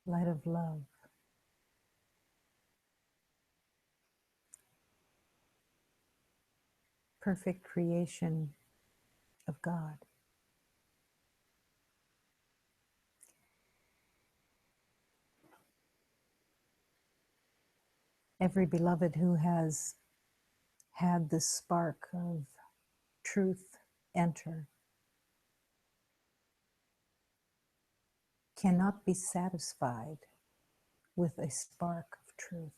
light of love. Perfect creation of God. Every beloved who has had this spark of truth enter cannot be satisfied with a spark of truth.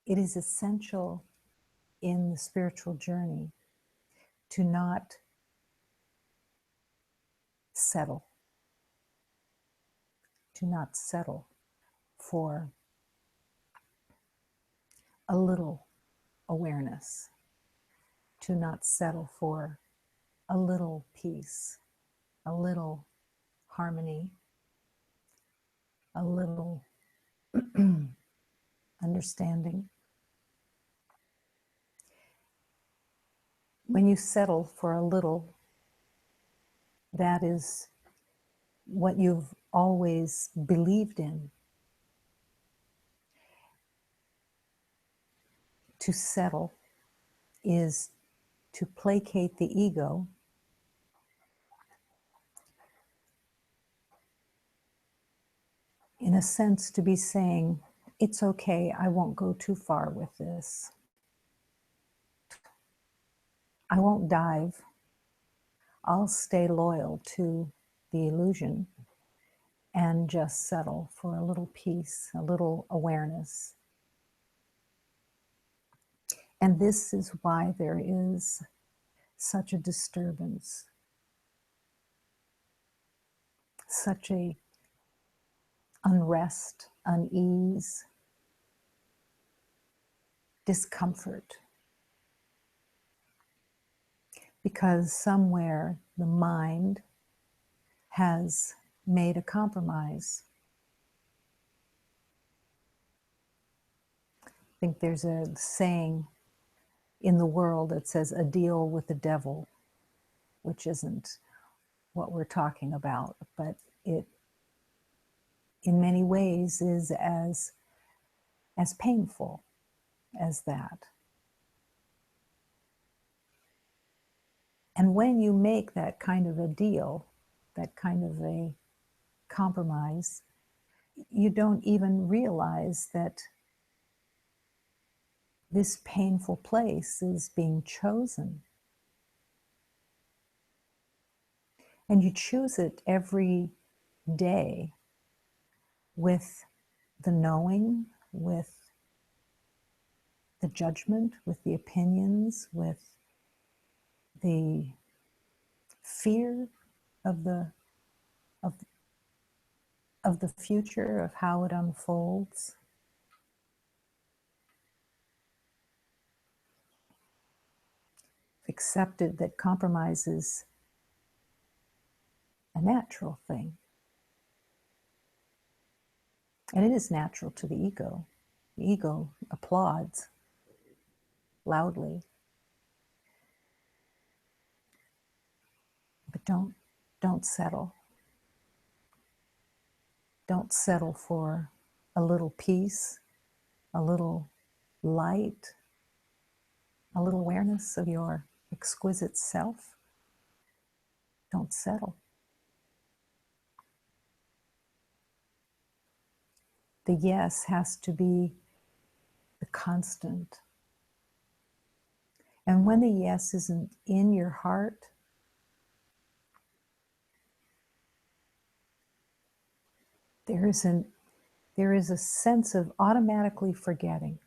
It is essential in the spiritual journey to not settle, for a little awareness, to not settle for a little peace, a little harmony, a little understanding. When you settle for a little, that is what you've always believed in. To settle is to placate the ego in a sense, to be saying, it's okay, I won't go too far with this. I won't dive. I'll stay loyal to the illusion and just settle for a little peace, a little awareness. And this is why there is such a disturbance, such a unrest, unease, discomfort. Because somewhere the mind has made a compromise. I think there's a saying in the world that says a deal with the devil, which isn't what we're talking about, but it in many ways is as painful as that. And when you make that kind of a deal, that kind of a compromise, you don't even realize that this painful place is being chosen. And you choose it every day with the knowing, with the judgment, with the opinions, with the fear of the future, of how it unfolds. Accepted that compromise is a natural thing. And it is natural to the ego. The ego applauds loudly. But don't settle. Don't settle for a little peace, a little light, a little awareness of your exquisite self. Don't settle. The yes has to be the constant. And when the yes isn't in your heart, there is a sense of automatically forgetting.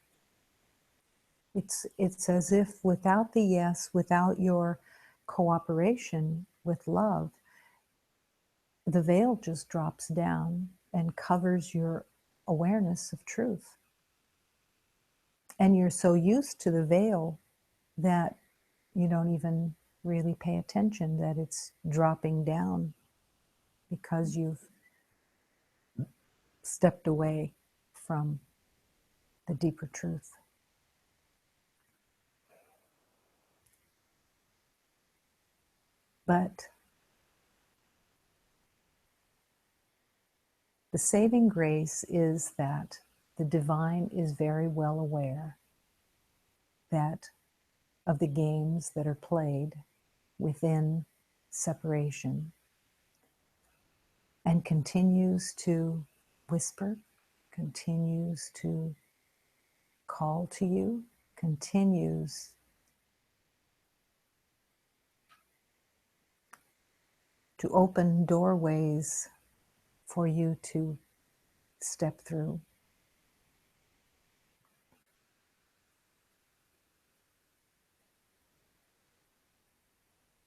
It's as if without the yes, without your cooperation with love, the veil just drops down and covers your awareness of truth. And you're so used to the veil that you don't even really pay attention that it's dropping down because you've stepped away from the deeper truth. But The saving grace is that the divine is very well aware that of the games that are played within separation, and continues to whisper, continues to call to you, continues to open doorways for you to step through.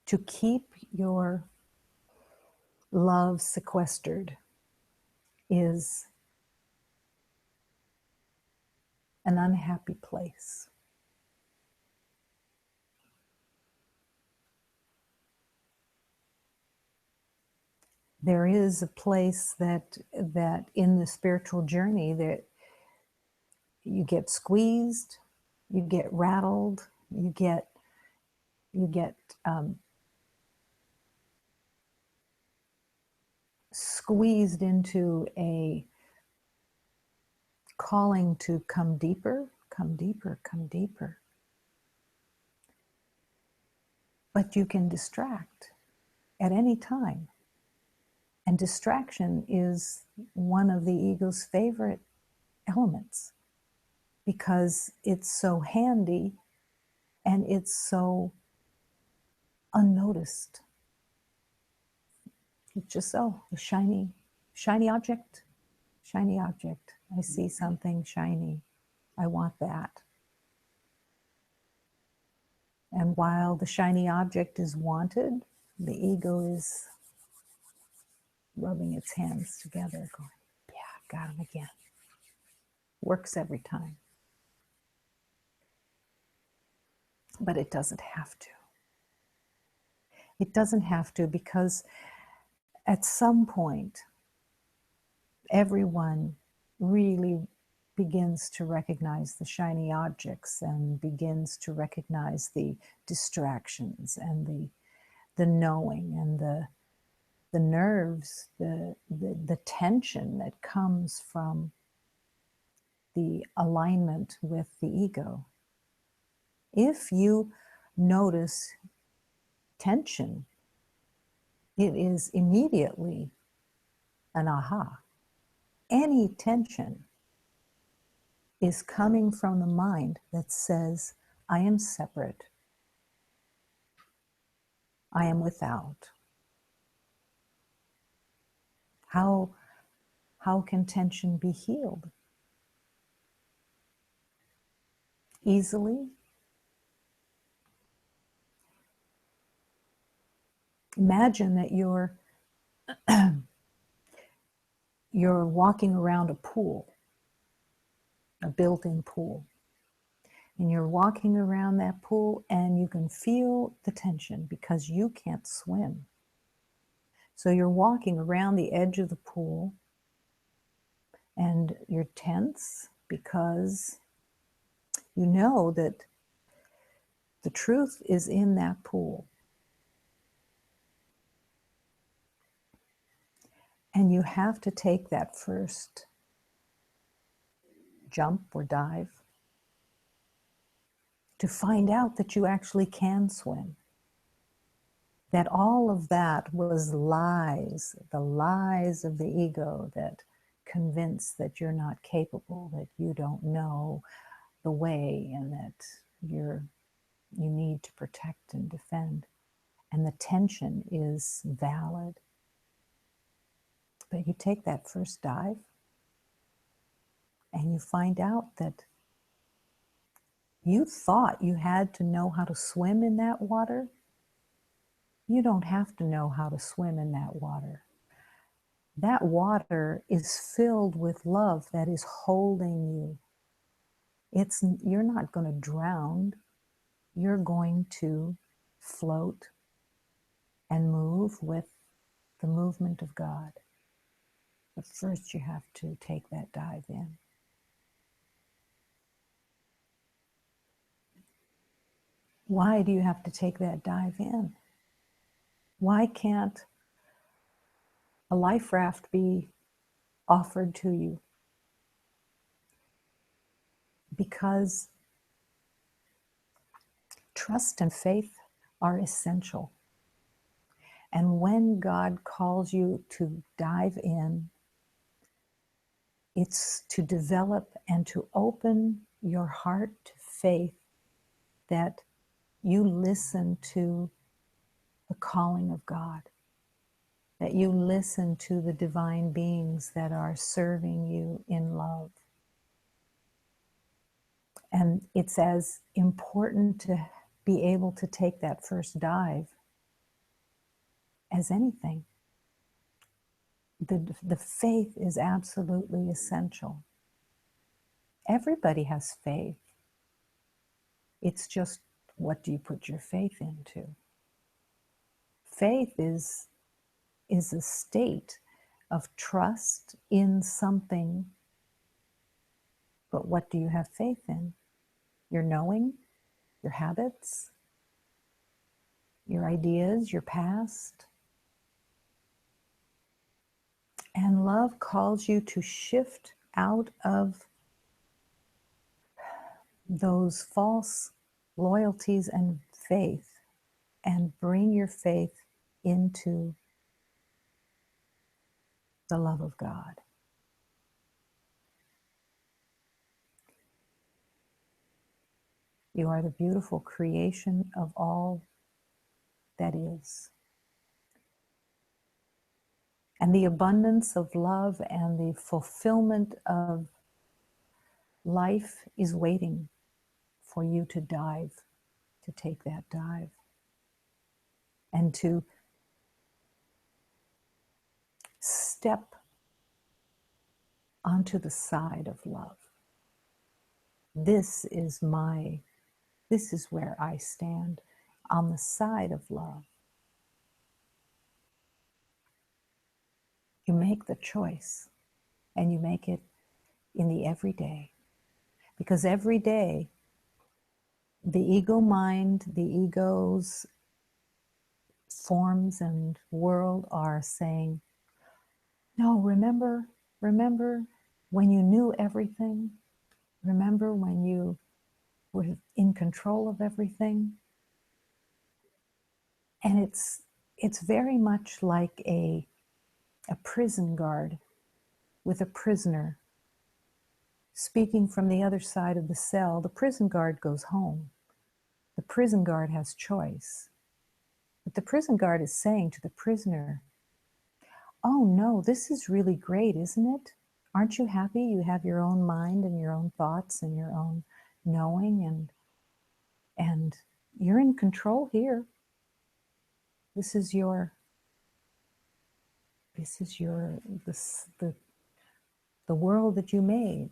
To keep your love sequestered is an unhappy place. There is a place that in the spiritual journey that you get squeezed, you get rattled, you get squeezed into a calling to come deeper, come deeper, come deeper. But you can distract at any time. And distraction is one of the ego's favorite elements because it's so handy and it's so unnoticed. It's just, oh, a shiny object, shiny object. I see something shiny. I want that. And while the shiny object is wanted, the ego is rubbing its hands together, going, yeah, got him again. Works every time. But it doesn't have to. It doesn't have to, because at some point, everyone really begins to recognize the shiny objects and begins to recognize the distractions and the knowing and the nerves, the tension that comes from the alignment with the ego. If you notice tension, it is immediately an aha. Any tension is coming from the mind that says, I am separate. I am without. How can tension be healed? Easily? Imagine that you're walking around a pool, a built-in pool. And you're walking around that pool and you can feel the tension because you can't swim. So you're walking around the edge of the pool and you're tense because you know that the truth is in that pool. And you have to take that first jump or dive to find out that you actually can swim. That all of that was lies, the lies of the ego that convince that you're not capable, that you don't know the way, and that you need to protect and defend. And the tension is valid. But you take that first dive and you find out that you thought you had to know how to swim in that water. You don't have to know how to swim in that water. That water is filled with love that is holding you. You're not going to drown. You're going to float and move with the movement of God. But first you have to take that dive in. Why do you have to take that dive in? Why can't a life raft be offered to you, because trust and faith are essential. And when God calls you to dive in, it's to develop and to open your heart to faith, that you listen to the calling of God, that you listen to the divine beings that are serving you in love. And it's as important to be able to take that first dive as anything. The faith is absolutely essential. Everybody has faith. It's just, what do you put your faith into? Faith is a state of trust in something, but what do you have faith in? Your knowing, your habits, your ideas, your past. And love calls you to shift out of those false loyalties and faith, and bring your faith into the love of God. You are the beautiful creation of all that is. And the abundance of love and the fulfillment of life is waiting for you to dive, to take that dive, and to step onto the side of love. This is where I stand, on the side of love. You make the choice, and you make it in the everyday. Because every day, the ego mind, the ego's forms and world are saying, no, remember when you knew everything? Remember when you were in control of everything? And it's very much like a prison guard with a prisoner speaking from the other side of the cell. The prison guard goes home. The prison guard has choice. But the prison guard is saying to the prisoner, oh no, this is really great, isn't it? Aren't you happy you have your own mind and your own thoughts and your own knowing, and you're in control here. This is the world that you made,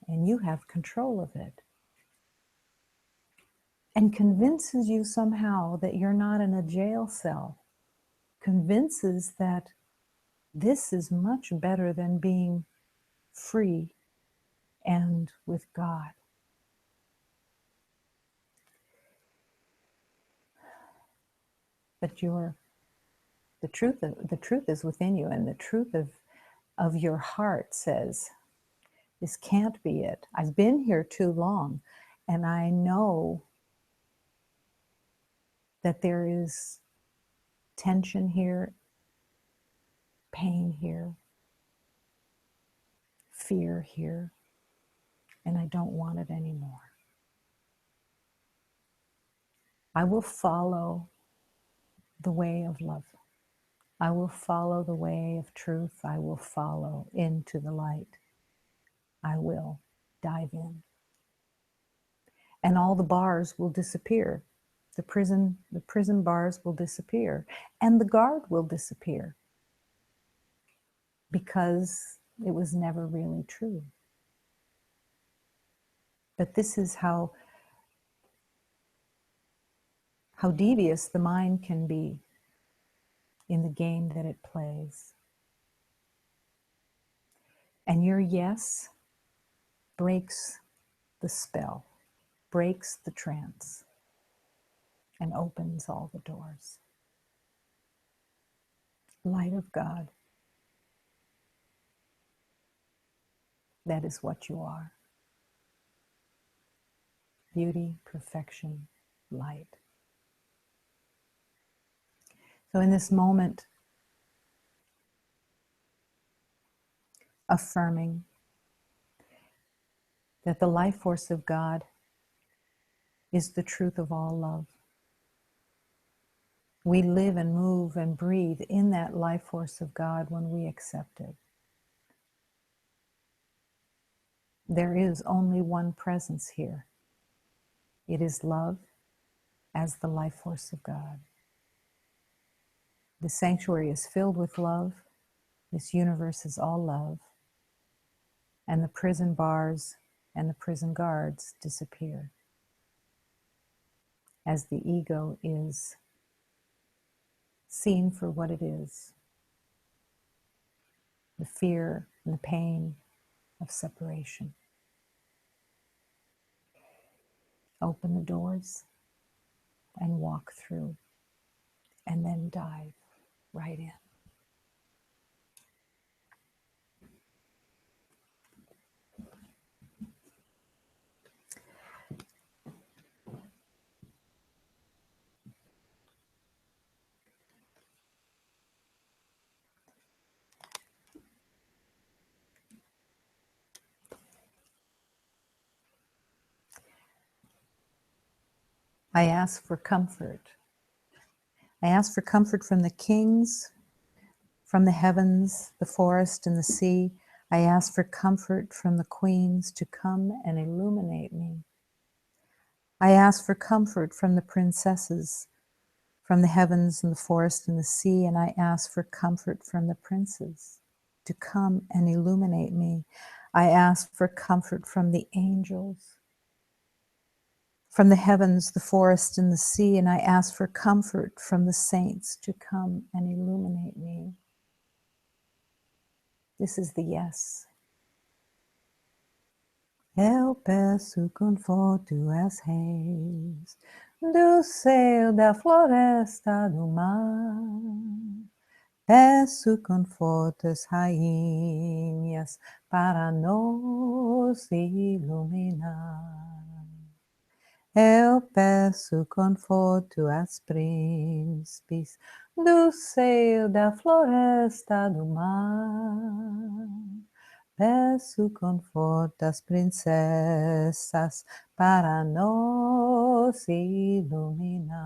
and you have control of it. And convinces you somehow that you're not in a jail cell. Convinces that this is much better than being free and with God. But the truth is within you, and the truth of your heart says, this can't be it. I've been here too long, and I know that there is tension here, pain here, fear here, and I don't want it anymore. I will follow the way of love. I will follow the way of truth. I will follow into the light. I will dive in. And all the bars will disappear. The prison bars will disappear. And the guard will disappear. Because it was never really true. But this is how devious the mind can be in the game that it plays. And your yes breaks the spell, breaks the trance, and opens all the doors. Light of God. That is what you are. Beauty, perfection, light. So in this moment, affirming that the life force of God is the truth of all love. We live and move and breathe in that life force of God when we accept it. There is only one presence here. It is love as the life force of God. The sanctuary is filled with love. This universe is all love. And the prison bars and the prison guards disappear as the ego is seen for what it is, the fear and the pain of separation. Open the doors and walk through, and then dive right in. I ask for comfort. I ask for comfort from the kings, from the heavens, the forest, and the sea. I ask for comfort from the queens to come and illuminate me. I ask for comfort from the princesses, from the heavens and the forest and the sea, and I ask for comfort from the princes to come and illuminate me. I ask for comfort from the angels, from the heavens, the forest, and the sea, and I ask for comfort from the saints to come and illuminate me. This is the yes. Eu peço conforto às reis do céu, da floresta, do mar. Peço conforto às rainhas para nos iluminar. Eu peço conforto às príncipes do céu, da floresta, do mar. Peço conforto às princesas para nos iluminar.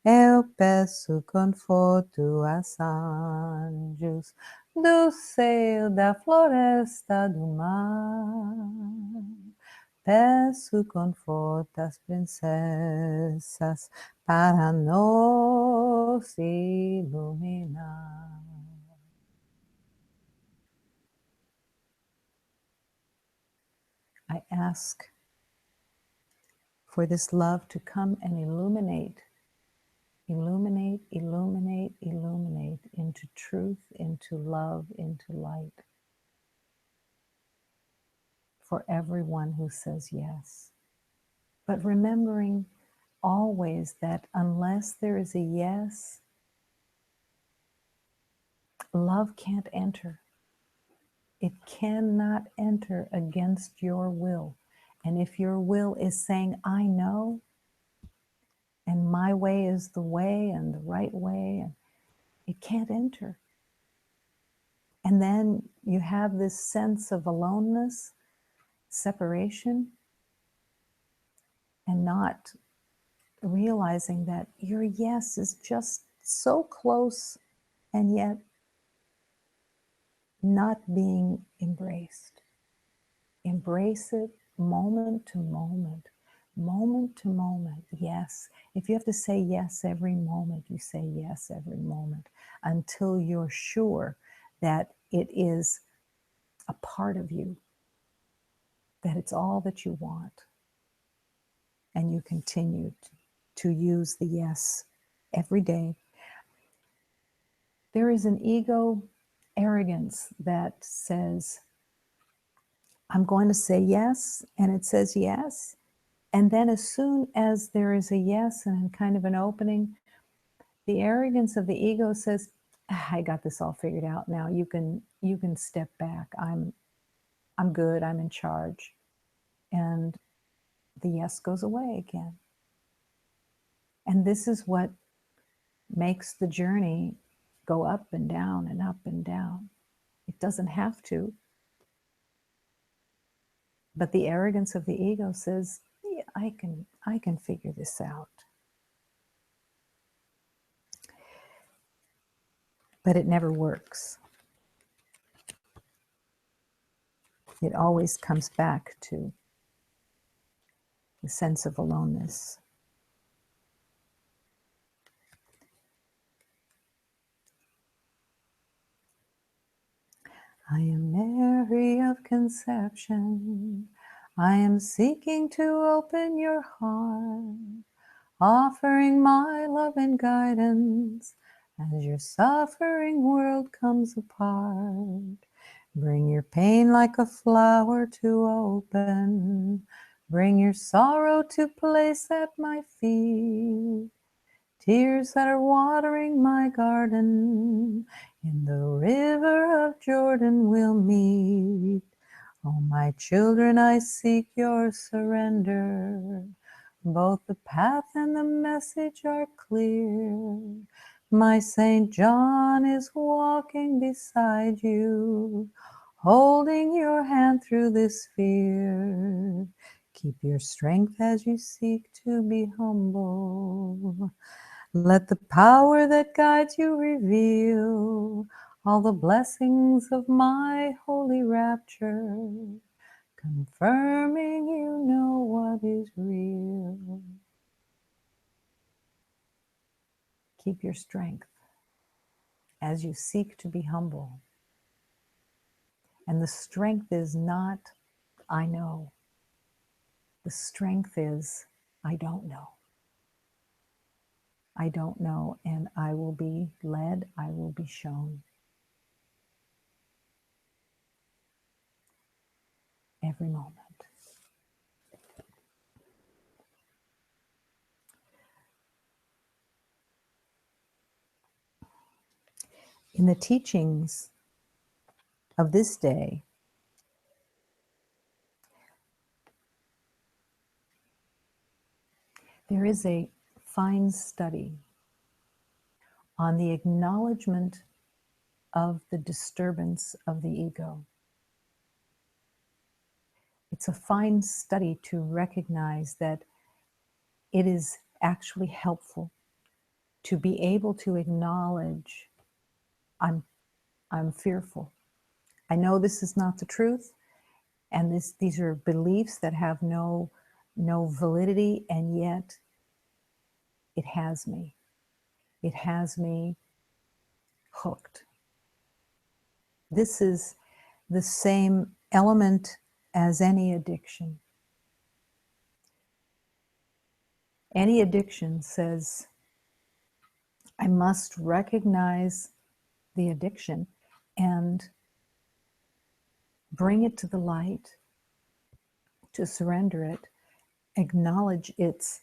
Eu peço conforto aos anjos do céu, da floresta, do mar. Peço conforto às princesas para nos iluminar. I ask for this love to come and illuminate, illuminate, illuminate, illuminate into truth, into love, into light for everyone who says yes. But remembering always that unless there is a yes, love can't enter. It cannot enter against your will. And if your will is saying, I know, and my way is the way and the right way, and it can't enter. And then you have this sense of aloneness, separation, and not realizing that your yes is just so close and yet not being embraced. Embrace it moment to moment, moment to moment. Yes. If you have to say yes every moment, you say yes every moment until you're sure that it is a part of you, that it's all that you want. And you continue to use the yes every day. There is an ego arrogance that says, I'm going to say yes, and it says yes. And then as soon as there is a yes and kind of an opening, the arrogance of the ego says, I got this all figured out now. You can step back. I'm good. I'm in charge. And the yes goes away again. And this is what makes the journey go up and down and up and down. It doesn't have to. But the arrogance of the ego says, yeah, I can figure this out. But it never works. It always comes back to the sense of aloneness. I am Mary of conception. I am seeking to open your heart, offering my love and guidance as your suffering world comes apart. Bring your pain like a flower to open. Bring your sorrow to place at my feet. Tears that are watering my garden, in the river of Jordan we'll meet. Oh, my children, I seek your surrender. Both the path and the message are clear. My Saint John is walking beside you, holding your hand through this fear. Keep your strength as you seek to be humble. Let the power that guides you reveal all the blessings of my holy rapture, confirming you know what is real. Keep your strength as you seek to be humble. And the strength is not, I know. The strength is, I don't know. I don't know, and I will be led, I will be shown. Every moment. In the teachings of this day, there is a fine study on the acknowledgement of the disturbance of the ego. It's a fine study to recognize that it is actually helpful to be able to acknowledge, I'm fearful. I know this is not the truth, and these are beliefs that have no validity, and yet it has me. It has me hooked. This is the same element as any addiction. Any addiction says, I must recognize the addiction and bring it to the light, to surrender it, acknowledge its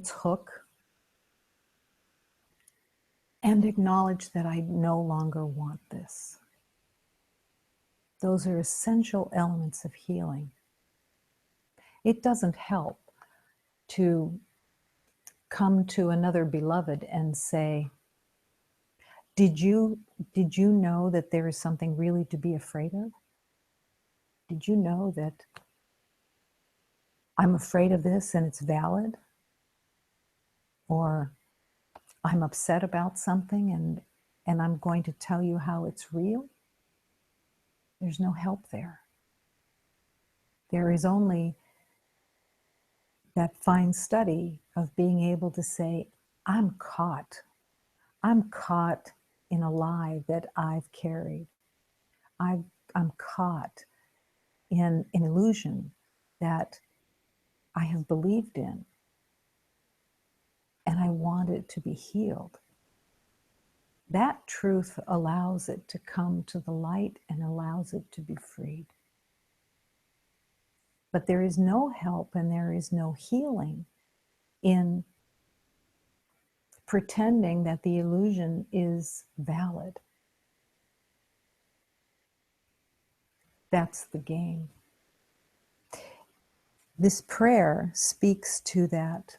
hook, and acknowledge that I no longer want this. Those are essential elements of healing. It doesn't help to come to another beloved and say, did you know that there is something really to be afraid of? Did you know that I'm afraid of this and it's valid? Or I'm upset about something and I'm going to tell you how it's real? There's no help there. There is only that fine study of being able to say, I'm caught. I'm caught in a lie that I've carried. I'm caught in an illusion that I have believed in, and I want it to be healed. That truth allows it to come to the light and allows it to be freed. But there is no help and there is no healing in pretending that the illusion is valid. That's the game. This prayer speaks to that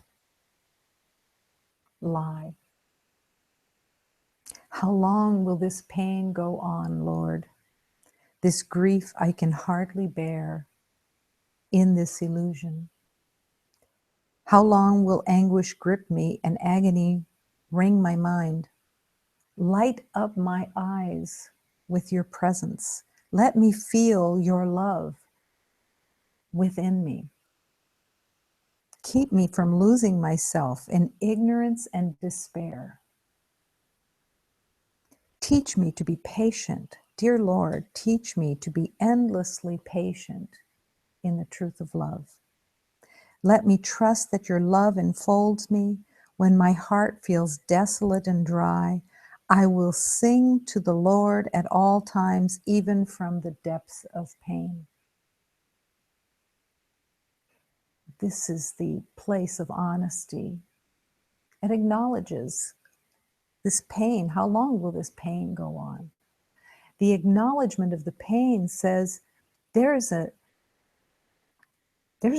lie. How long will this pain go on, Lord? This grief I can hardly bear in this illusion. How long will anguish grip me and agony wring my mind? Light up my eyes with your presence. Let me feel your love within me. Keep me from losing myself in ignorance and despair. Teach me to be patient. Dear Lord, teach me to be endlessly patient in the truth of love. Let me trust that your love enfolds me. When my heart feels desolate and dry, I will sing to the Lord at all times, even from the depths of pain. This is the place of honesty. It acknowledges this pain. How long will this pain go on? The acknowledgement of the pain says, there's a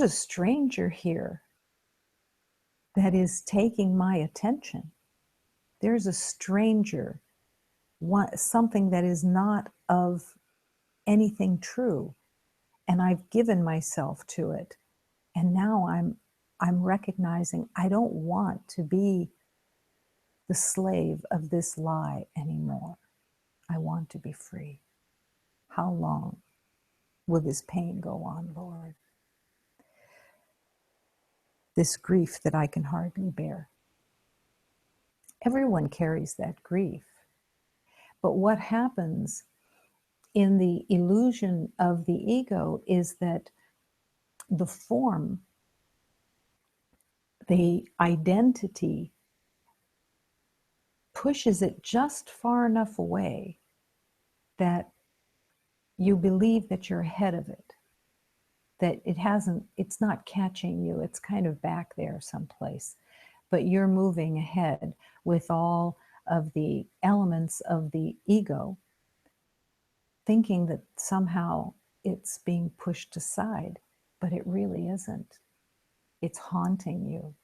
stranger here that is taking my attention. There's a stranger, something that is not of anything true, and I've given myself to it. And now I'm recognizing I don't want to be the slave of this lie anymore. I want to be free. How long will this pain go on, Lord? This grief that I can hardly bear. Everyone carries that grief. But what happens in the illusion of the ego is that the form, the identity, pushes it just far enough away that you believe that you're ahead of it, that it's not catching you, it's kind of back there someplace, but you're moving ahead with all of the elements of the ego, thinking that somehow it's being pushed aside, but it really isn't. It's haunting you.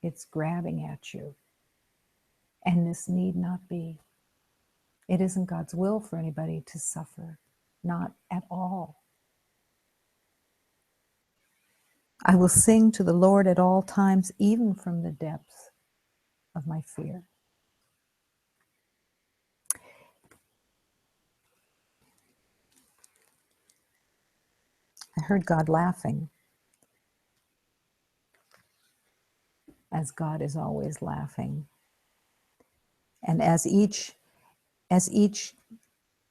It's grabbing at you. And this need not be. It isn't God's will for anybody to suffer, not at all. I will sing to the Lord at all times, even from the depths of my fear. I heard God laughing, as God is always laughing. And as each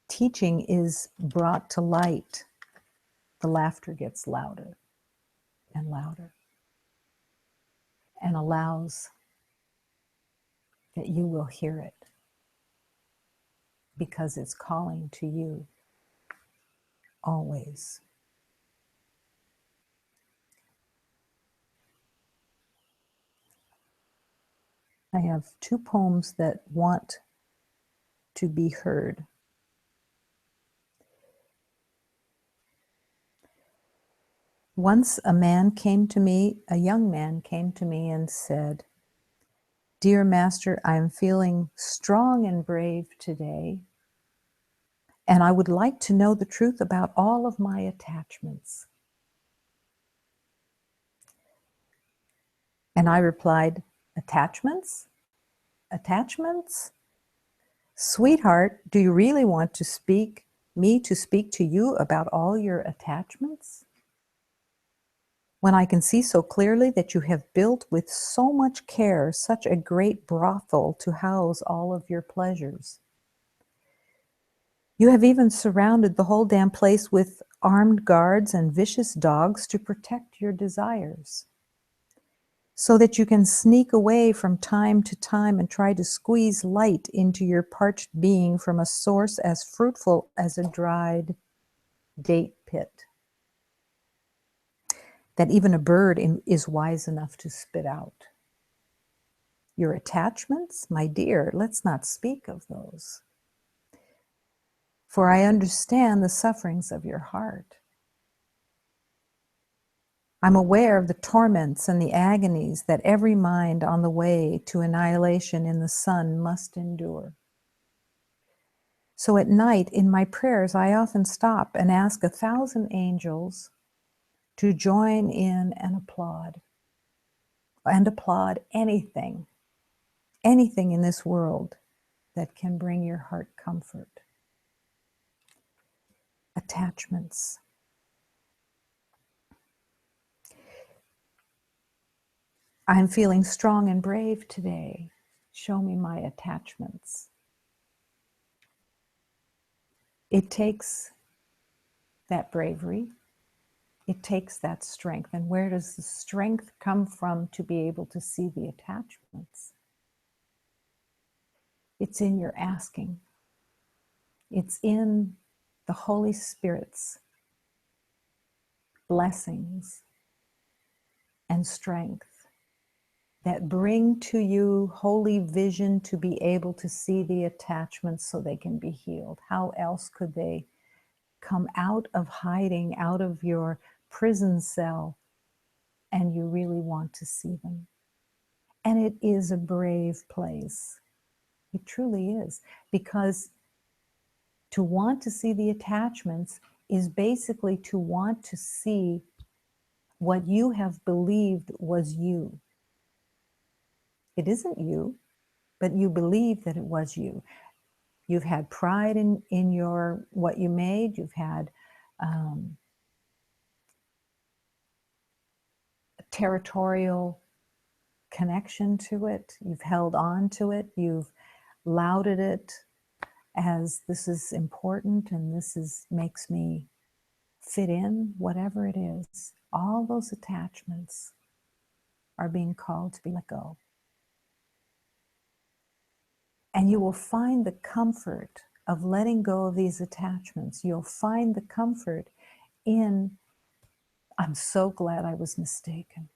teaching is brought to light, the laughter gets louder and louder, and allows that you will hear it, because it's calling to you always. I have two poems that want to be heard. Once a young man came to me and said, "Dear Master, I am feeling strong and brave today, and I would like to know the truth about all of my attachments." And I replied, "Attachments? Attachments? Sweetheart, do you really want to speak to you about all your attachments? When I can see so clearly that you have built with so much care such a great brothel to house all of your pleasures. You have even surrounded the whole damn place with armed guards and vicious dogs to protect your desires, so that you can sneak away from time to time and try to squeeze light into your parched being from a source as fruitful as a dried date pit that even a bird is wise enough to spit out. Your attachments, my dear, let's not speak of those. For I understand the sufferings of your heart. I'm aware of the torments and the agonies that every mind on the way to annihilation in the sun must endure. So at night in my prayers, I often stop and ask 1,000 angels to join in and applaud anything in this world that can bring your heart comfort. Attachments. I'm feeling strong and brave today. Show me my attachments. It takes that bravery. It takes that strength. And where does the strength come from to be able to see the attachments? It's in your asking. It's in the Holy Spirit's blessings and strength that bring to you holy vision to be able to see the attachments so they can be healed. How else could they come out of hiding, out of your prison cell, and you really want to see them? And it is a brave place. It truly is, because to want to see the attachments is basically to want to see what you have believed was you. It isn't you, but you believe that it was you. You've had pride in your what you made. You've had a territorial connection to it. You've held on to it. You've lauded it as this is important and makes me fit in, whatever it is. All those attachments are being called to be let go. And you will find the comfort of letting go of these attachments. You'll find the comfort in, I'm so glad I was mistaken.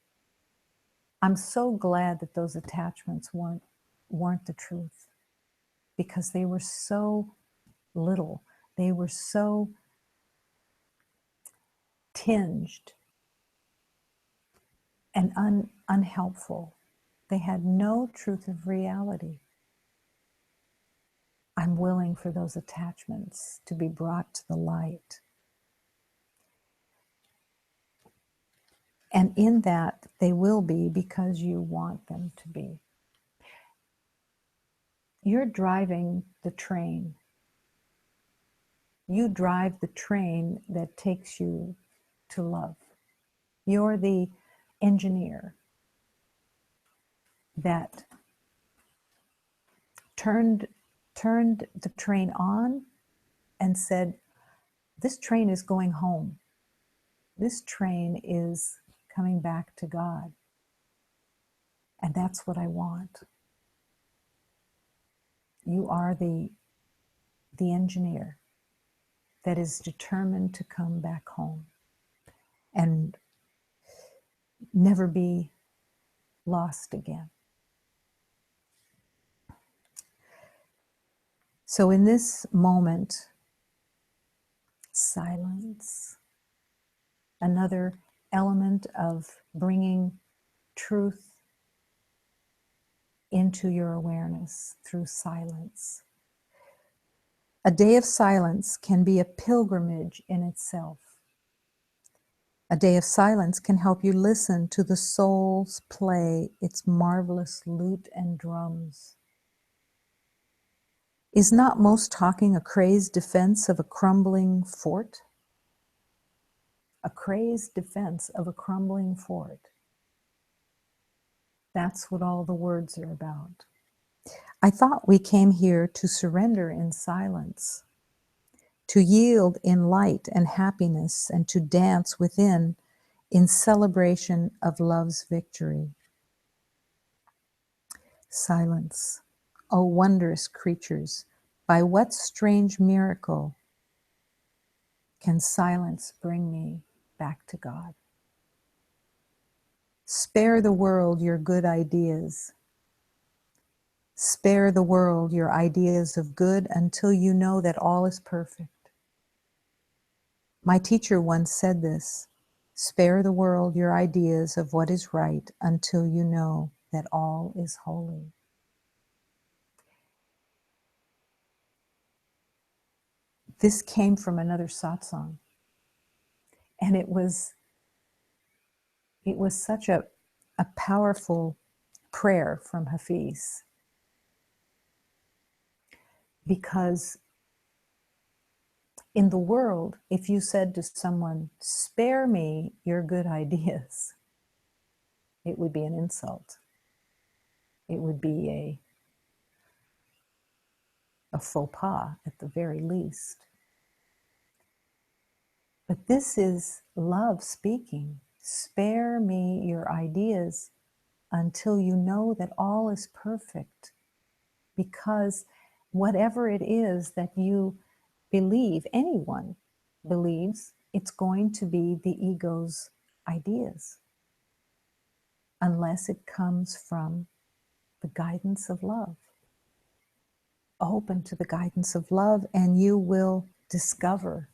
I'm so glad that those attachments weren't the truth, because they were so little. They were so tinged and unhelpful. They had no truth of reality. I'm willing for those attachments to be brought to the light. And in that, they will be because you want them to be. You're driving the train. You drive the train that takes you to love. You're the engineer that turned the train on and said, this train is going home. This train is coming back to God. And that's what I want. You are the engineer that is determined to come back home and never be lost again. So in this moment, silence, another element of bringing truth into your awareness through silence. A day of silence can be a pilgrimage in itself. A day of silence can help you listen to the soul's play its marvelous lute and drums. Is not most talking a crazed defense of a crumbling fort? A crazed defense of a crumbling fort. That's what all the words are about. I thought we came here to surrender in silence, to yield in light and happiness, and to dance within in celebration of love's victory. Silence. O wondrous creatures, by what strange miracle can silence bring me back to God? Spare the world your good ideas. Spare the world your ideas of good until you know that all is perfect. My teacher once said this: spare the world your ideas of what is right until you know that all is holy. This came from another satsang, and it was such a powerful prayer from Hafiz, because in the world, if you said to someone, spare me your good ideas, it would be an insult. It would be a faux pas at the very least. But this is love speaking. Spare me your ideas until you know that all is perfect. Because whatever it is that you believe, anyone believes, it's going to be the ego's ideas, unless it comes from the guidance of love. Open to the guidance of love, and you will discover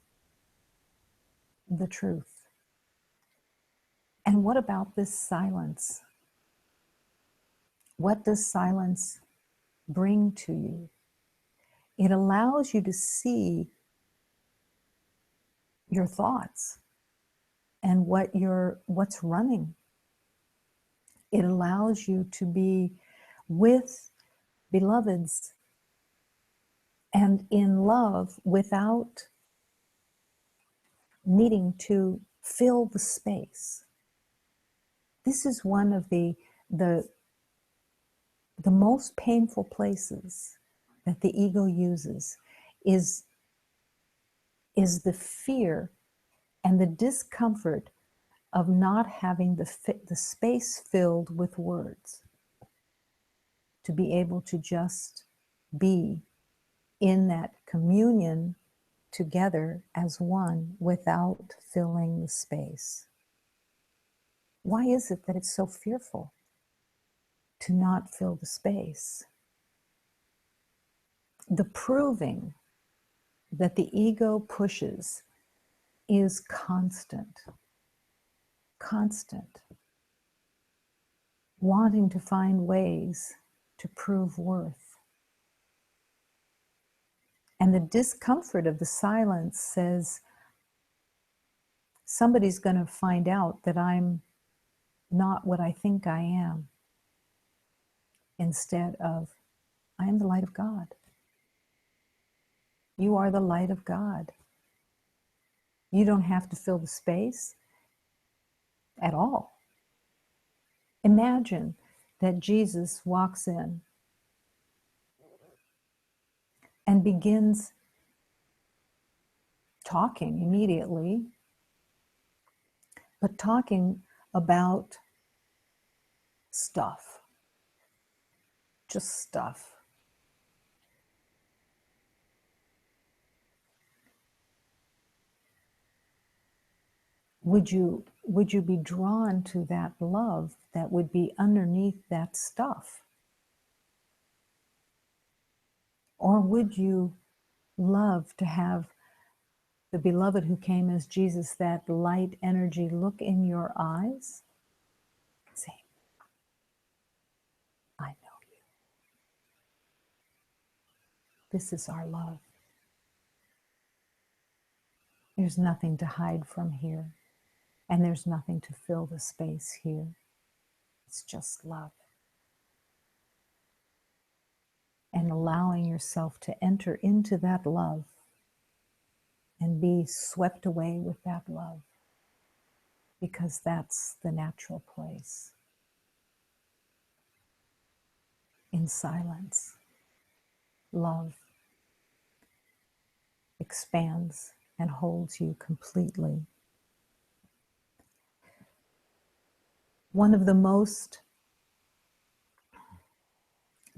the truth. And what about this silence? What does silence bring to you? It allows you to see your thoughts and what's running. It allows you to be with beloveds and in love without needing to fill the space. This is one of the most painful places that the ego uses, is the fear and the discomfort of not having the space filled with words, to be able to just be in that communion together as one without filling the space. Why is it that it's so fearful to not fill the space? The proving that the ego pushes is constant, wanting to find ways to prove worth. And the discomfort of the silence says, somebody's going to find out that I'm not what I think I am, instead of, I am the light of God. You are the light of God. You don't have to fill the space at all. Imagine that Jesus walks in and begins talking immediately, but talking about stuff, just stuff. Would you be drawn to that love that would be underneath that stuff? Or would you love to have the beloved who came as Jesus, that light energy, look in your eyes? Say, I know you. This is our love. There's nothing to hide from here, and there's nothing to fill the space here. It's just love. And allowing yourself to enter into that love and be swept away with that love, because that's the natural place. In silence, love expands and holds you completely. One of the most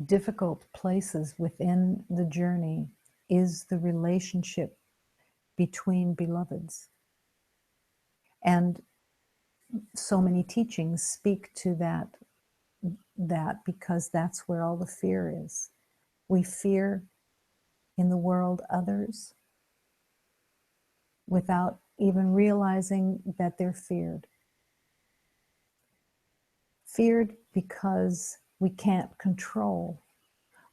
difficult places within the journey is the relationship between beloveds. And so many teachings speak to that that because that's where all the fear is. We fear in the world others without even realizing that they're feared. Feared because we can't control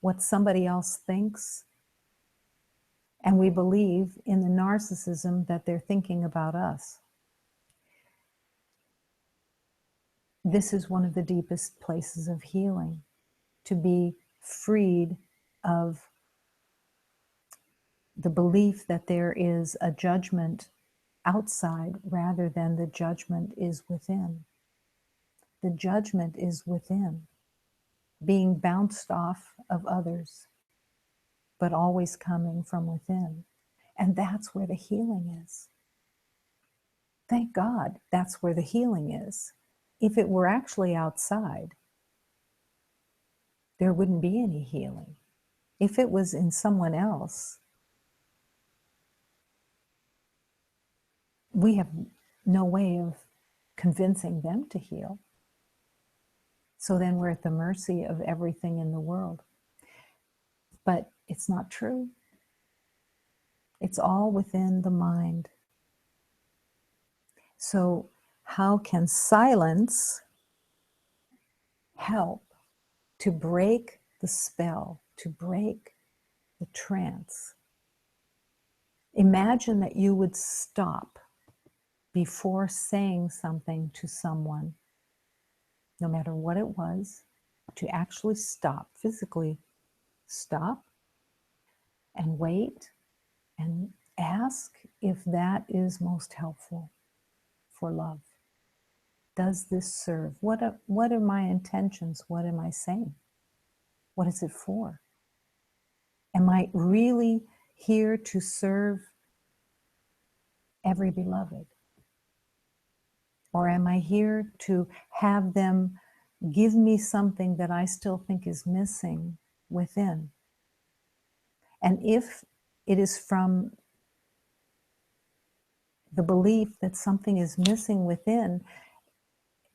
what somebody else thinks, and we believe in the narcissism that they're thinking about us. This is one of the deepest places of healing, to be freed of the belief that there is a judgment outside rather than the judgment is within. The judgment is within, being bounced off of others, but always coming from within. And that's where the healing is. Thank God that's where the healing is. If it were actually outside, there wouldn't be any healing. If it was in someone else, we have no way of convincing them to heal. So then we're at the mercy of everything in the world. But it's not true. It's all within the mind. So how can silence help to break the spell, to break the trance? Imagine that you would stop before saying something to someone, no matter what it was, to actually stop, physically stop and wait and ask if that is most helpful for love. Does this serve? What are my intentions? What am I saying? What is it for? Am I really here to serve every beloved? Or am I here to have them give me something that I still think is missing within? And if it is from the belief that something is missing within,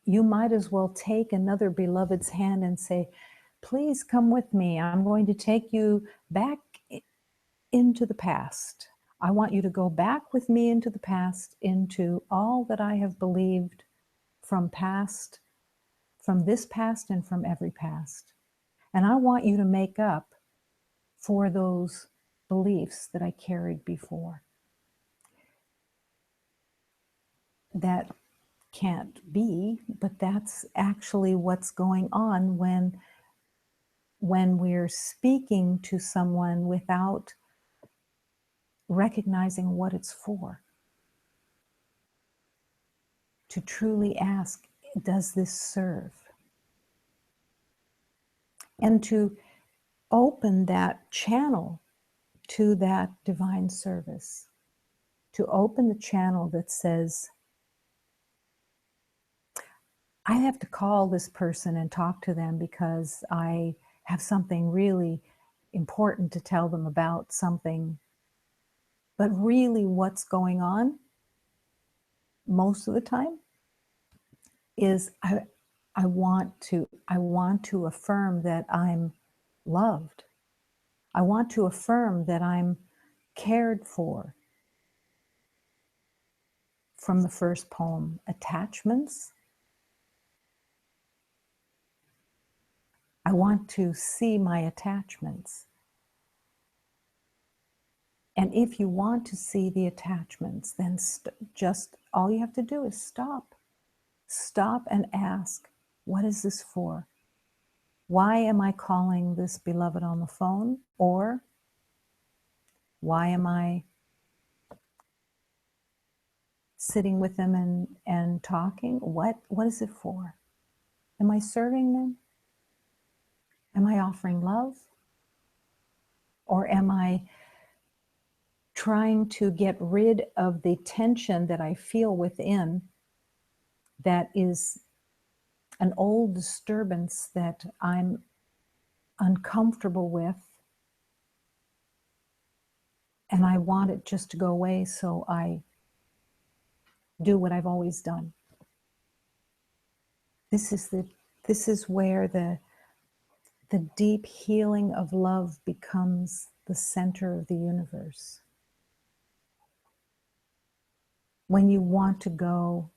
you might as well take another beloved's hand and say, please come with me. I'm going to take you back into the past. I want you to go back with me into the past, into all that I have believed from this past and from every past. And I want you to make up for those beliefs that I carried before. That can't be, but that's actually what's going on when we're speaking to someone without recognizing what it's for. To truly ask, does this serve? And to open that channel to that divine service. To open the channel that says, I have to call this person and talk to them because I have something really important to tell them about something. But really what's going on most of the time is I want to affirm that I'm loved. I want to affirm that I'm cared for. From the first poem, attachments. I want to see my attachments. And if you want to see the attachments, then just all you have to do is stop. Stop and ask, what is this for? Why am I calling this beloved on the phone? Or why am I sitting with them and talking? What is it for? Am I serving them? Am I offering love? Or am I trying to get rid of the tension that I feel within that is an old disturbance that I'm uncomfortable with, and I want it just to go away, so I do what I've always done. This is the This is where the deep healing of love becomes the center of the universe. When you want to go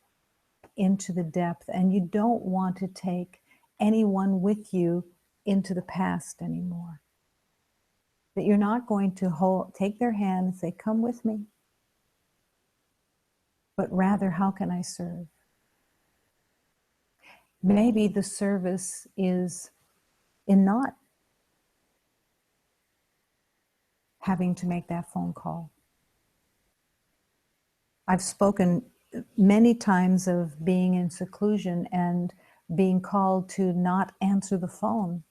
into the depth and you don't want to take anyone with you into the past anymore. That you're not going to take their hand and say, come with me, but rather, how can I serve? Maybe the service is in not having to make that phone call. I've spoken many times of being in seclusion and being called to not answer the phone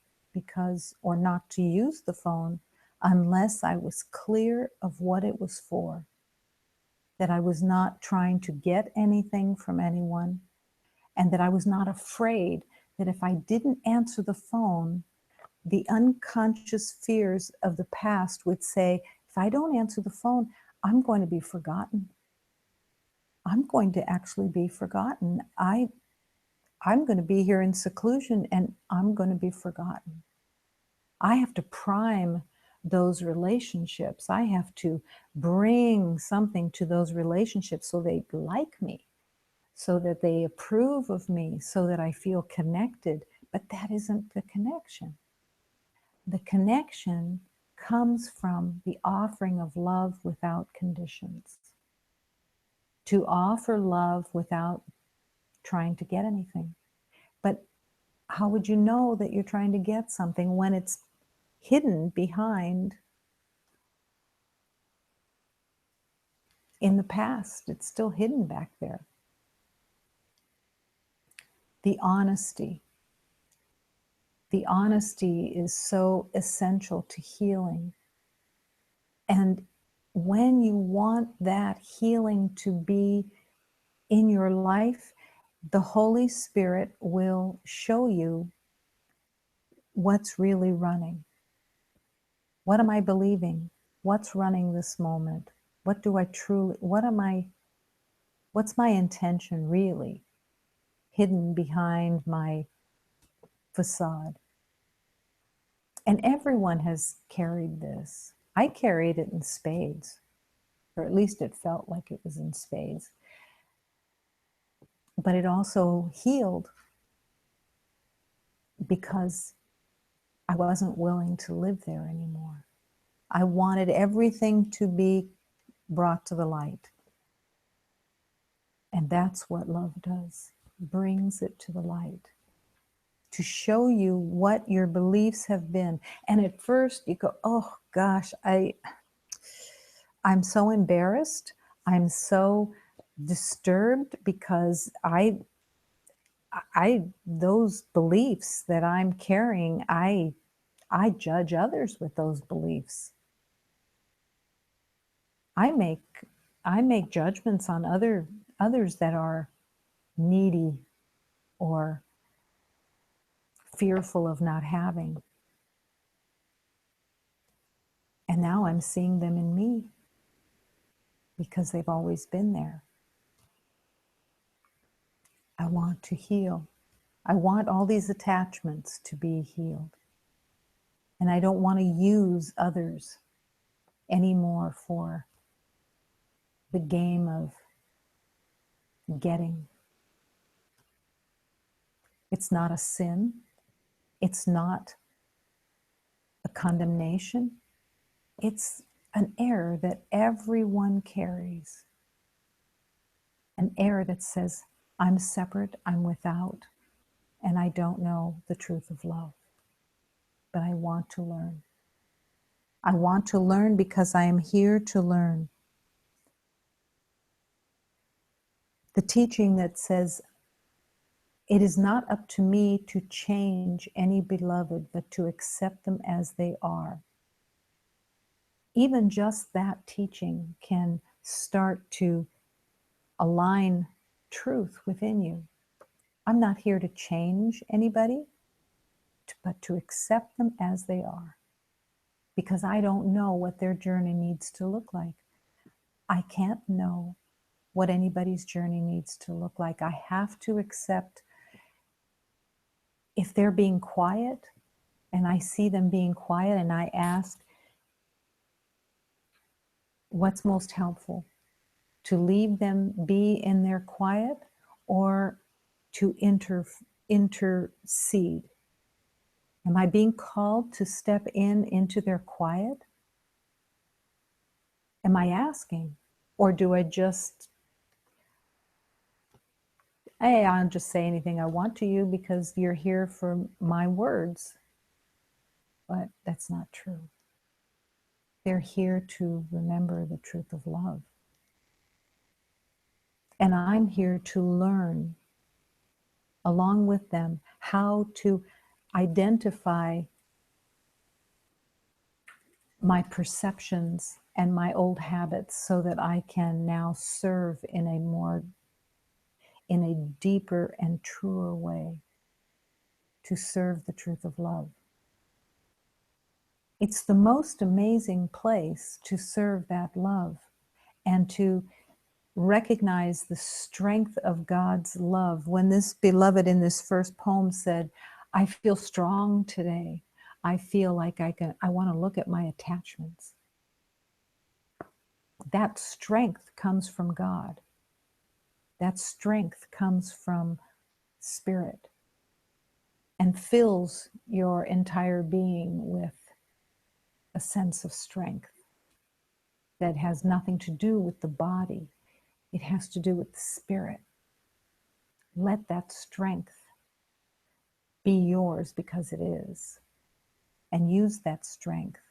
or not to use the phone unless I was clear of what it was for, that I was not trying to get anything from anyone, and that I was not afraid that if I didn't answer the phone, the unconscious fears of the past would say, if I don't answer the phone, I'm going to be forgotten. I'm going to actually be forgotten. I'm going to be here in seclusion and I'm going to be forgotten. I have to prime those relationships. I have to bring something to those relationships so they like me, so that they approve of me, so that I feel connected. But that isn't the connection. The connection comes from the offering of love without conditions. To offer love without trying to get anything. But how would you know that you're trying to get something when it's hidden behind in the past? It's still hidden back there. The honesty. The honesty is so essential to healing. And when you want that healing to be in your life, the Holy Spirit will show you what's really running. What am I believing? What's running this moment? What do I truly, what's my intention really hidden behind my facade? And everyone has carried this. I carried it in spades, or at least it felt like it was in spades. But it also healed because I wasn't willing to live there anymore. I wanted everything to be brought to the light. And that's what love does, brings it to the light, to show you what your beliefs have been. And at first you go, oh gosh, I'm so embarrassed. I'm so disturbed because those beliefs that I'm carrying, I judge others with those beliefs. I make judgments on others that are needy or fearful of not having. And now I'm seeing them in me because they've always been there. I want to heal. I want all these attachments to be healed. And I don't want to use others anymore for the game of getting. It's not a sin. It's not a condemnation. It's an error that everyone carries. An error that says, I'm separate, I'm without, and I don't know the truth of love. But I want to learn. I want to learn because I am here to learn. The teaching that says, it is not up to me to change any beloved, but to accept them as they are. Even just that teaching can start to align truth within you. I'm not here to change anybody, but to accept them as they are. Because I don't know what their journey needs to look like. I can't know what anybody's journey needs to look like. I have to accept if they're being quiet and I see them being quiet and I ask, what's most helpful? To leave them be in their quiet or to intercede? Am I being called to step into their quiet? Am I asking? Or do I just, hey, I'll just say anything I want to you because you're here for my words? But that's not true. They're here to remember the truth of love. And I'm here to learn along with them how to identify my perceptions and my old habits so that I can now serve in a deeper and truer way, to serve the truth of love. It's the most amazing place to serve that love and to recognize the strength of God's love. When this beloved in this first poem said, I feel strong today. I feel like I want to look at my attachments. That strength comes from God. That strength comes from Spirit and fills your entire being with a sense of strength that has nothing to do with the body. It has to do with the spirit. Let that strength be yours because it is. And use that strength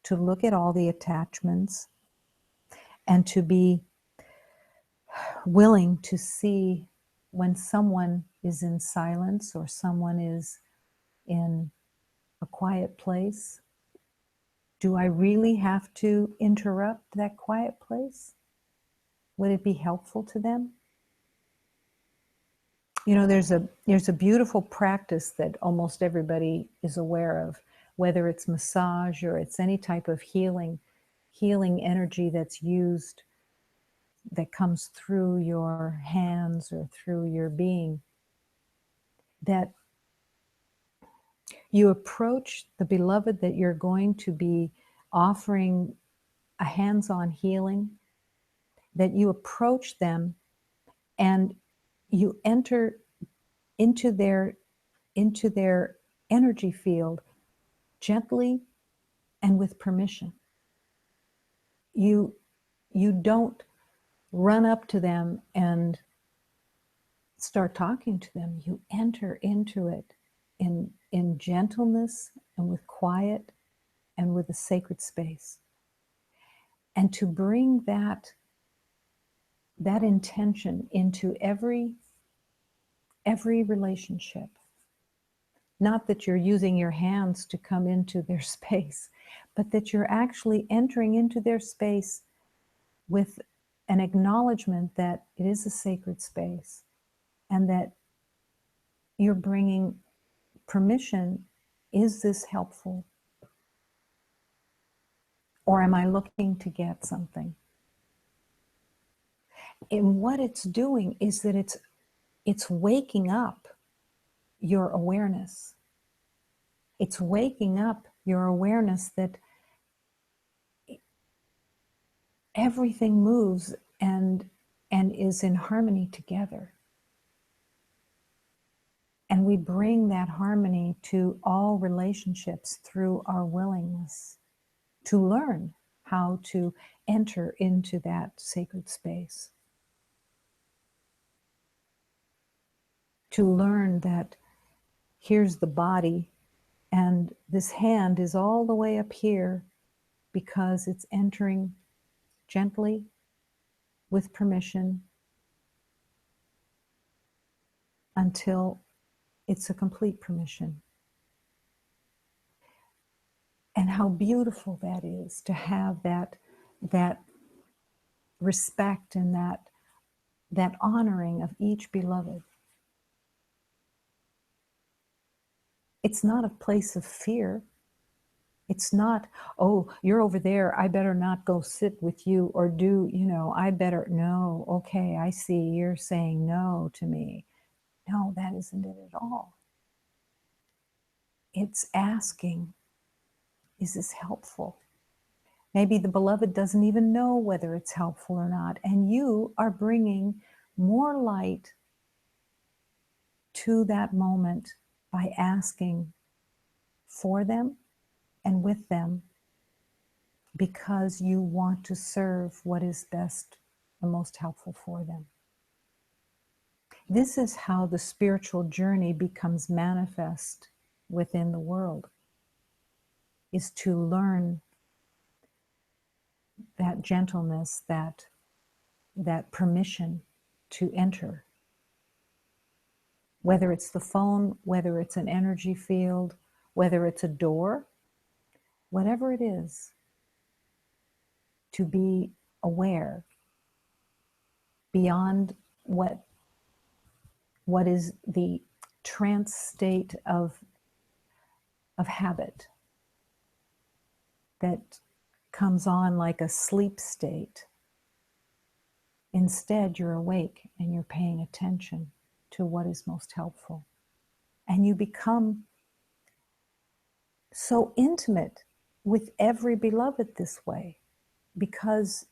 to look at all the attachments and to be willing to see when someone is in silence or someone is in a quiet place. Do I really have to interrupt that quiet place? Would it be helpful to them? You know, there's a beautiful practice that almost everybody is aware of, whether it's massage or it's any type of healing energy that's used, that comes through your hands or through your being, that you approach the beloved that you're going to be offering a hands-on healing, that you approach them and you enter into their energy field gently and with permission. You don't run up to them and start talking to them. You enter into it in gentleness and with quiet and with a sacred space. And to bring that intention into every relationship. Not that you're using your hands to come into their space, but that you're actually entering into their space with an acknowledgement that it is a sacred space and that you're bringing permission. Is this helpful? Or am I looking to get something? And what it's doing is that it's waking up your awareness. It's waking up your awareness that everything moves and is in harmony together. And we bring that harmony to all relationships through our willingness to learn how to enter into that sacred space. To learn that here's the body and this hand is all the way up here because it's entering gently with permission until it's a complete permission. And how beautiful that is to have that respect and that honoring of each beloved. It's not a place of fear. It's not, oh, you're over there, I better not go sit with you or do, I better, no, okay, I see you're saying no to me. No, that isn't it at all. it's asking, is this helpful? Maybe the beloved doesn't even know whether it's helpful or not, and you are bringing more light to that moment by asking for them and with them, because you want to serve what is best and most helpful for them. This is how the spiritual journey becomes manifest within the world, is to learn that gentleness, that permission to enter. Whether it's the phone, whether it's an energy field, whether it's a door, whatever it is, to be aware beyond what is the trance state of habit that comes on like a sleep state. Instead, you're awake and you're paying attention to what is most helpful. And you become so intimate with every beloved this way, because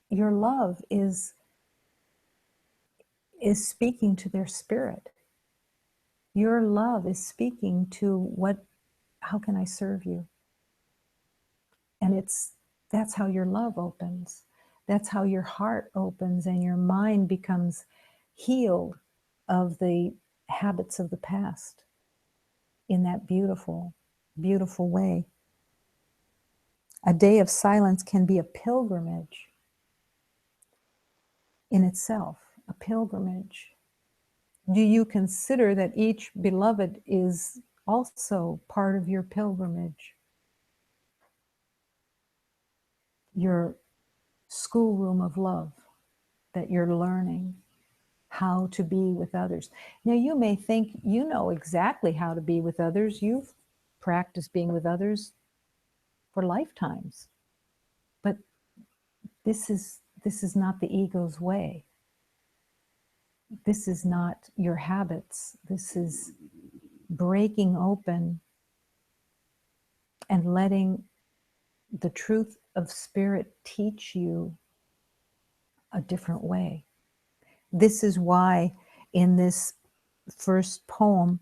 your love is speaking to their spirit. Your love is speaking to how can I serve you? And that's how your love opens. That's how your heart opens and your mind becomes healed of the habits of the past in that beautiful, beautiful way. A day of silence can be a pilgrimage in itself, a pilgrimage. Do you consider that each beloved is also part of your pilgrimage? Your schoolroom of love that you're learning how to be with others. Now, you may think you know exactly how to be with others. You've practiced being with others for lifetimes. But this is not the ego's way. This is not your habits. This is breaking open and letting the truth of spirit teach you a different way. This is why in this first poem,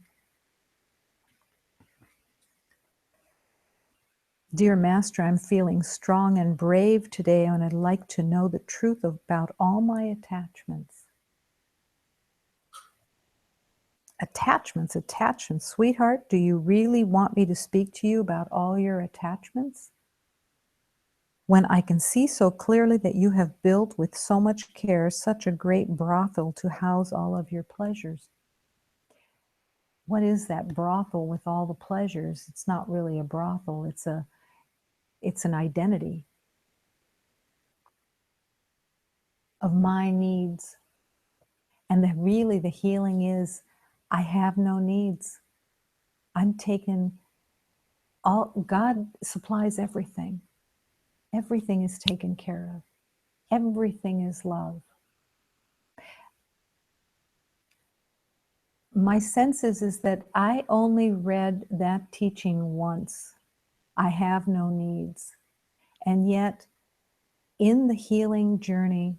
Dear Master, I'm feeling strong and brave today, and I'd like to know the truth about all my attachments. Attachments, sweetheart, do you really want me to speak to you about all your attachments? When I can see so clearly that you have built with so much care such a great brothel to house all of your pleasures. What is that brothel with all the pleasures? It's not really a brothel, it's an identity of my needs. And really the healing is, I have no needs. I'm taken, God supplies everything. Everything is taken care of. Everything is love. My sense is that I only read that teaching once. I have no needs. And yet, in the healing journey,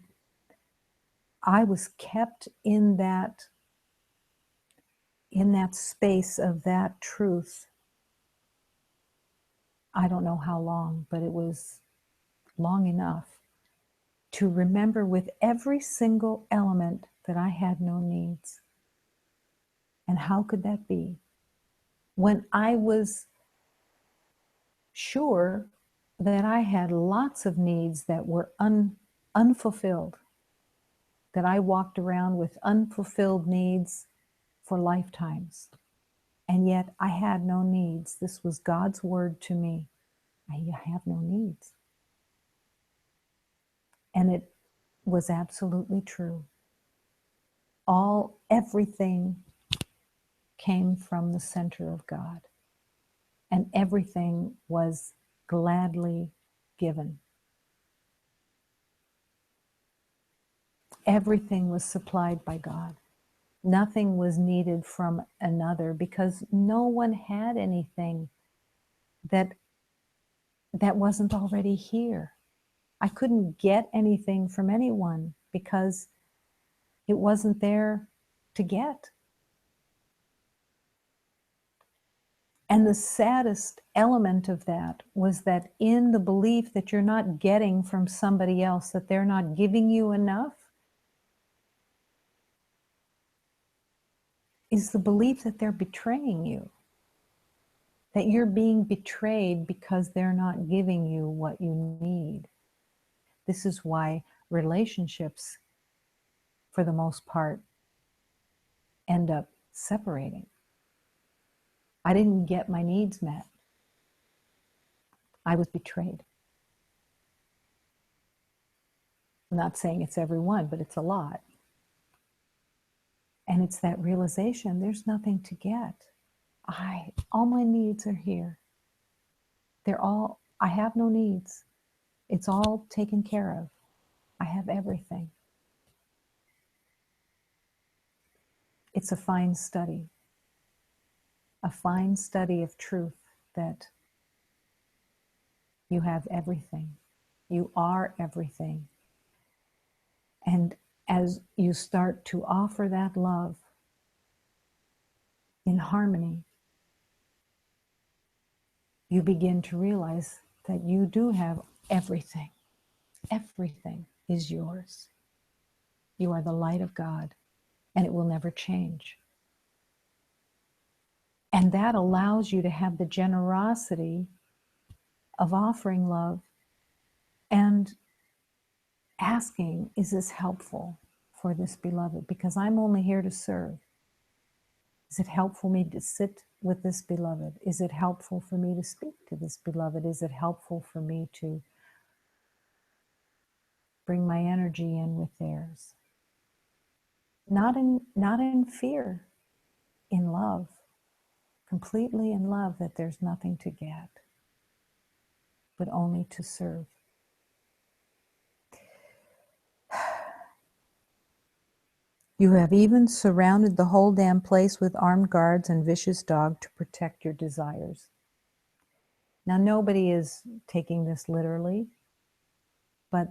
I was kept in that space of that truth. I don't know how long, but it was long enough to remember with every single element that I had no needs. And how could that be? When I was sure that I had lots of needs that were unfulfilled, that I walked around with unfulfilled needs for lifetimes. And yet I had no needs. This was God's word to me. I have no needs. And it was absolutely true. Everything came from the center of God. And everything was gladly given. Everything was supplied by God. Nothing was needed from another because no one had anything that wasn't already here. I couldn't get anything from anyone because it wasn't there to get. And the saddest element of that was that in the belief that you're not getting from somebody else, that they're not giving you enough, is the belief that they're betraying you, that you're being betrayed because they're not giving you what you need. This is why relationships, for the most part, end up separating. I didn't get my needs met. I was betrayed. I'm not saying it's everyone, but it's a lot. And it's that realization there's nothing to get. All my needs are here. I have no needs. It's all taken care of. I have everything. It's a fine study of truth that you have everything. You are everything. And as you start to offer that love in harmony, you begin to realize that you do have everything. Everything is yours. You are the light of God, and it will never change. And that allows you to have the generosity of offering love and asking, is this helpful for this beloved? Because I'm only here to serve. Is it helpful for me to sit with this beloved? Is it helpful for me to speak to this beloved? Is it helpful for me to bring my energy in with theirs? Not in fear, in love, completely in love that there's nothing to get, but only to serve. You have even surrounded the whole damn place with armed guards and vicious dog to protect your desires. Now, nobody is taking this literally, but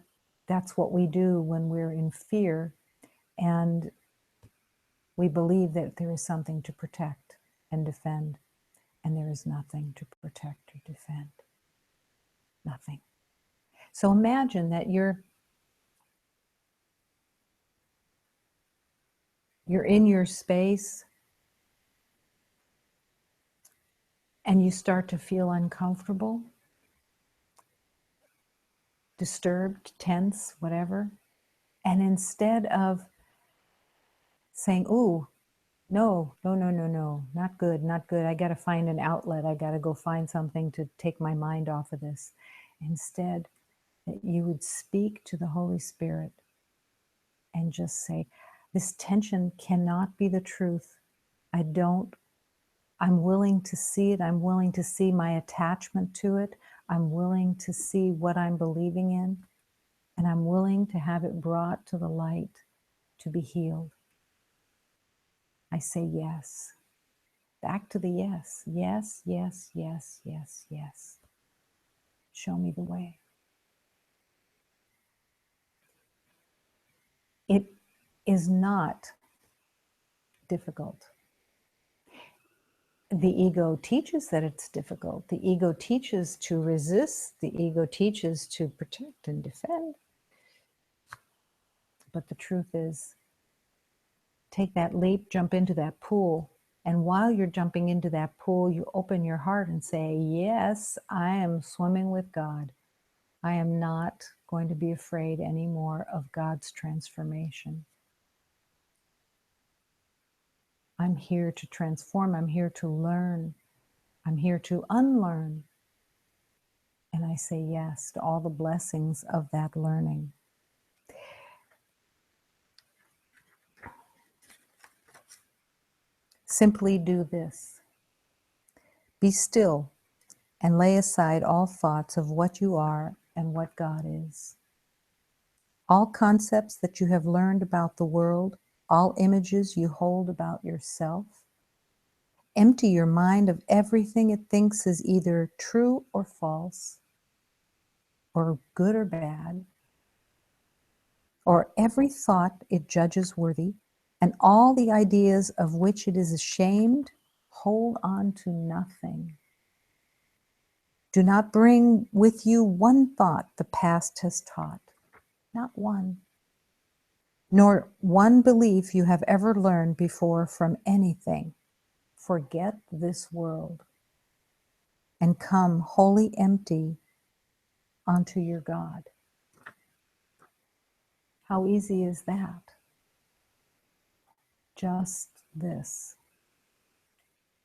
that's what we do when we're in fear and we believe that there is something to protect and defend, and there is nothing to protect or defend. Nothing. So imagine that you're in your space and you start to feel uncomfortable, disturbed, tense, whatever. And instead of saying, ooh, no, not good, not good. I got to find an outlet. I got to go find something to take my mind off of this. Instead, that you would speak to the Holy Spirit and just say, this tension cannot be the truth. I'm willing to see it. I'm willing to see my attachment to it. I'm willing to see what I'm believing in. And I'm willing to have it brought to the light to be healed. I say yes. Back to the yes. Yes, yes, yes, yes, yes. Show me the way. It is not difficult. The ego teaches that it's difficult. The ego teaches to resist. The ego teaches to protect and defend. But the truth is, take that leap, jump into that pool. And while you're jumping into that pool, you open your heart and say, yes, I am swimming with God. I am not going to be afraid anymore of God's transformation. I'm here to transform. I'm here to learn. I'm here to unlearn. And I say yes to all the blessings of that learning. Simply do this. Be still and lay aside all thoughts of what you are and what God is. All concepts that you have learned about the world all images you hold about yourself. Empty your mind of everything it thinks is either true or false, or good or bad, or every thought it judges worthy, and all the ideas of which it is ashamed. Hold on to nothing. Do not bring with you one thought the past has taught, not one, nor one belief you have ever learned before from anything. Forget this world and come wholly empty onto your God. How easy is that? Just this.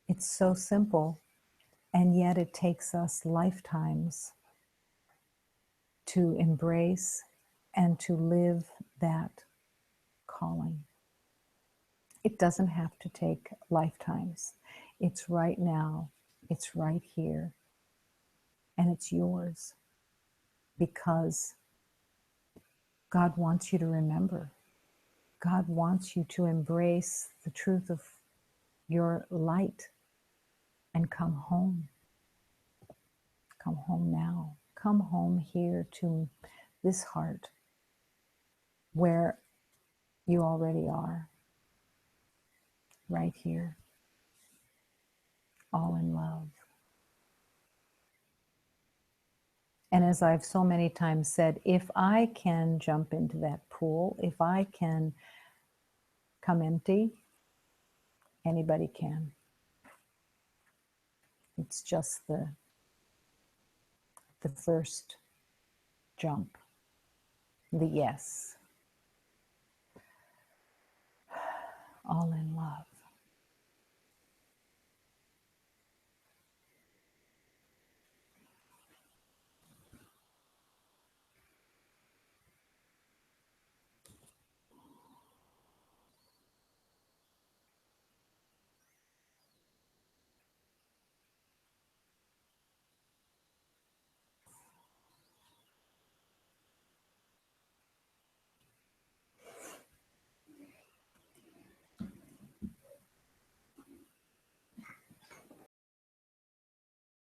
It's so simple, and yet it takes us lifetimes to embrace and to live that calling. It doesn't have to take lifetimes. It's right now, it's right here, and it's yours because God wants you to remember. God wants you to embrace the truth of your light and come home. Come home now. Come home here to this heart where you already are, right here, all in love. And as I've so many times said, if I can jump into that pool, if I can come empty, anybody can. It's just the first jump, the yes, all in love.